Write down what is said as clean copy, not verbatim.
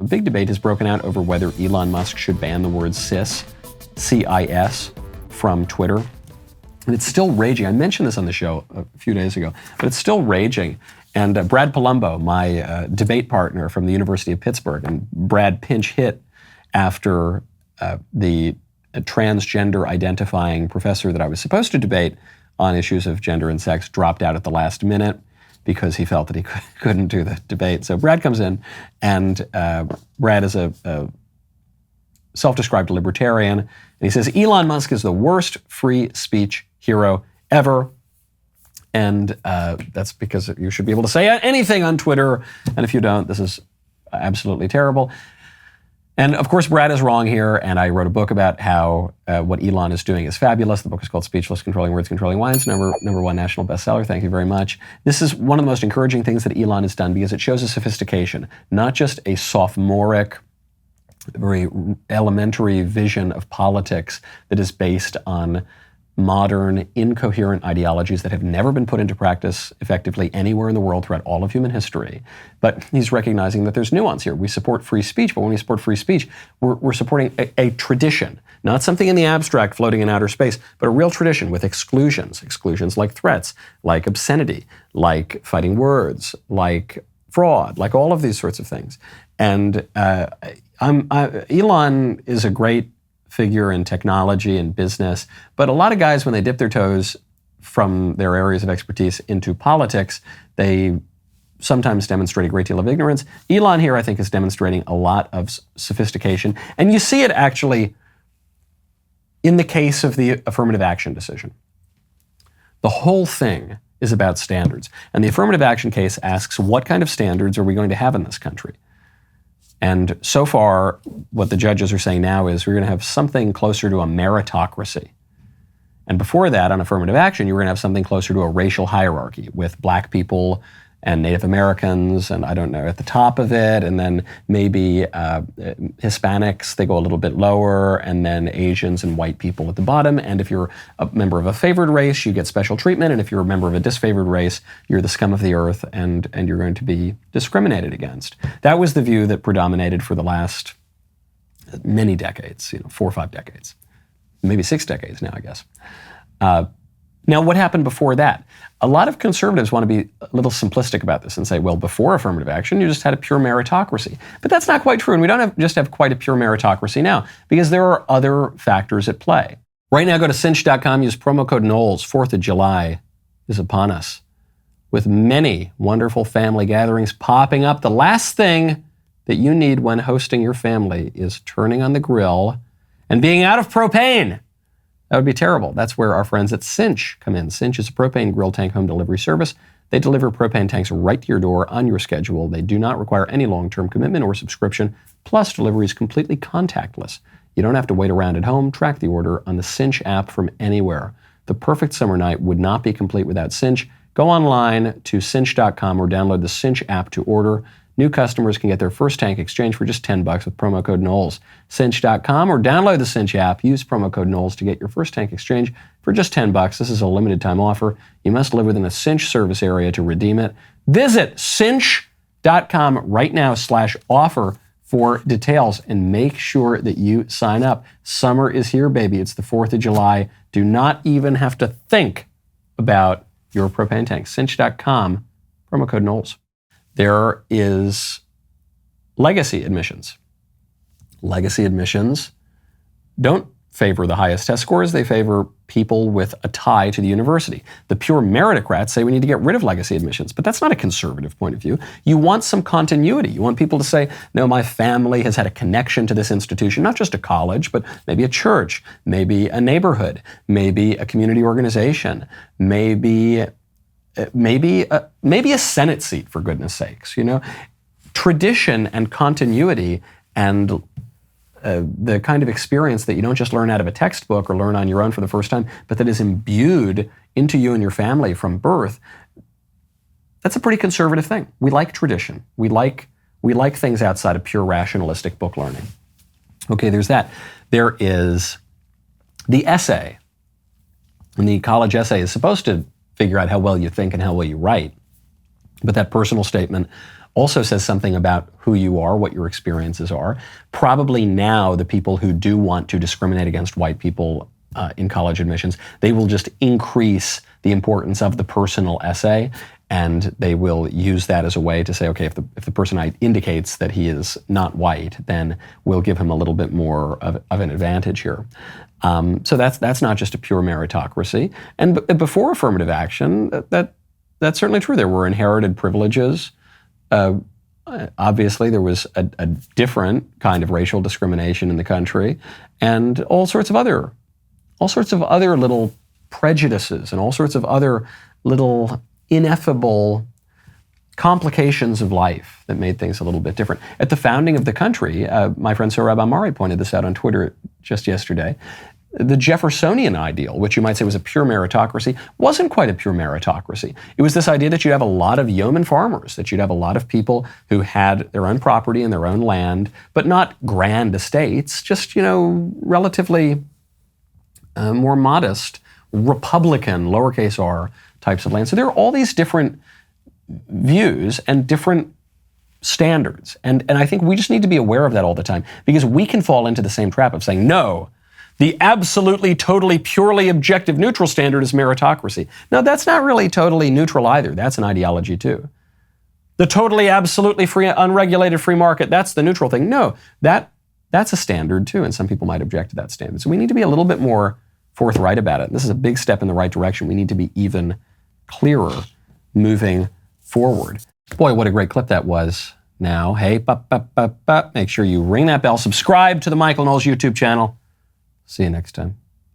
A big debate has broken out over whether Elon Musk should ban the word cis, C-I-S, from Twitter. And it's still raging. I mentioned this on the show a few days ago, but it's still raging. And Brad Palumbo, my debate partner from the University of Pittsburgh, and Brad pinch hit after the transgender identifying professor that I was supposed to debate on issues of gender and sex dropped out at the last minute because he felt that he couldn't do the debate. So Brad comes in, and Brad is a self-described libertarian, and he says, Elon Musk is the worst free speech hero ever. And that's because you should be able to say anything on Twitter. And if you don't, this is absolutely terrible. And of course, Brad is wrong here. And I wrote a book about how what Elon is doing is fabulous. The book is called Speechless, Controlling Words, Controlling Minds, number one national bestseller. Thank you very much. This is one of the most encouraging things that Elon has done because it shows a sophistication, not just a sophomoric, very elementary vision of politics that is based on modern, incoherent ideologies that have never been put into practice effectively anywhere in the world throughout all of human history. But he's recognizing that there's nuance here. We support free speech, but when we support free speech, we're supporting a tradition, not something in the abstract floating in outer space, but a real tradition with exclusions like threats, like obscenity, like fighting words, like fraud, like all of these sorts of things. And Elon is a great figure in technology and business, but a lot of guys, when they dip their toes from their areas of expertise into politics, they sometimes demonstrate a great deal of ignorance. Elon here, I think, is demonstrating a lot of sophistication, and you see it actually in the case of the affirmative action decision. The whole thing is about standards, and the affirmative action case asks, what kind of standards are we going to have in this country? And so far, what the judges are saying now is we're going to have something closer to a meritocracy. And before that, on affirmative action, you were going to have something closer to a racial hierarchy with black people and Native Americans, and I don't know, at the top of it, and then maybe Hispanics, they go a little bit lower, and then Asians and white people at the bottom. And if you're a member of a favored race, you get special treatment, and if you're a member of a disfavored race, you're the scum of the earth, and you're going to be discriminated against. That was the view that predominated for the last many decades, 4 or 5 decades, maybe 6 decades now, I guess. Now, what happened before that? A lot of conservatives want to be a little simplistic about this and say, well, before affirmative action, you just had a pure meritocracy. But that's not quite true, and we don't just have quite a pure meritocracy now, because there are other factors at play. Right now, go to cinch.com, use promo code Knowles. 4th of July is upon us, with many wonderful family gatherings popping up. The last thing that you need when hosting your family is turning on the grill and being out of propane. That would be terrible. That's where our friends at Cinch come in. Cinch is a propane grill tank home delivery service. They deliver propane tanks right to your door on your schedule. They do not require any long-term commitment or subscription. Plus, delivery is completely contactless. You don't have to wait around at home. Track the order on the Cinch app from anywhere. The perfect summer night would not be complete without Cinch. Go online to cinch.com or download the Cinch app to order. New customers can get their first tank exchange for just $10 with promo code Knowles. Cinch.com or download the Cinch app. Use promo code Knowles to get your first tank exchange for just $10. This is a limited time offer. You must live within a Cinch service area to redeem it. Visit cinch.com right now /offer for details and make sure that you sign up. Summer is here, baby. It's the 4th of July. Do not even have to think about your propane tank. Cinch.com, promo code Knowles. There is legacy admissions. Legacy admissions don't favor the highest test scores. They favor people with a tie to the university. The pure meritocrats say we need to get rid of legacy admissions, but that's not a conservative point of view. You want some continuity. You want people to say, no, my family has had a connection to this institution, not just a college, but maybe a church, maybe a neighborhood, maybe a community organization, maybe a Senate seat, for goodness sakes. Tradition and continuity and the kind of experience that you don't just learn out of a textbook or learn on your own for the first time, but that is imbued into you and your family from birth. That's a pretty conservative thing. We like tradition. We like things outside of pure rationalistic book learning. Okay, there's that. There is the essay. And the college essay is supposed to figure out how well you think and how well you write. But that personal statement also says something about who you are, what your experiences are. Probably now the people who do want to discriminate against white people in college admissions, they will just increase the importance of the personal essay, and they will use that as a way to say, okay, if the person indicates that he is not white, then we'll give him a little bit more of an advantage here. So that's not just a pure meritocracy. And before affirmative action, that's certainly true. There were inherited privileges. Obviously, there was a different kind of racial discrimination in the country, and all sorts of other little prejudices and all sorts of other little ineffable complications of life that made things a little bit different. At the founding of the country, my friend Sohrab Ahmari pointed this out on Twitter just yesterday. The Jeffersonian ideal, which you might say was a pure meritocracy, wasn't quite a pure meritocracy. It was this idea that you'd have a lot of yeoman farmers, that you'd have a lot of people who had their own property and their own land, but not grand estates, just, relatively more modest, Republican, lowercase r, types of land. So there are all these different views and different standards. And I think we just need to be aware of that all the time, because we can fall into the same trap of saying, no, the absolutely, totally, purely objective neutral standard is meritocracy. No, that's not really totally neutral either. That's an ideology too. The totally, absolutely free, unregulated free market, that's the neutral thing. No, that's a standard too, and some people might object to that standard. So we need to be a little bit more forthright about it. This is a big step in the right direction. We need to be even clearer moving forward. Boy, what a great clip that was. Now, hey, make sure you ring that bell, subscribe to the Michael Knowles YouTube channel. See you next time.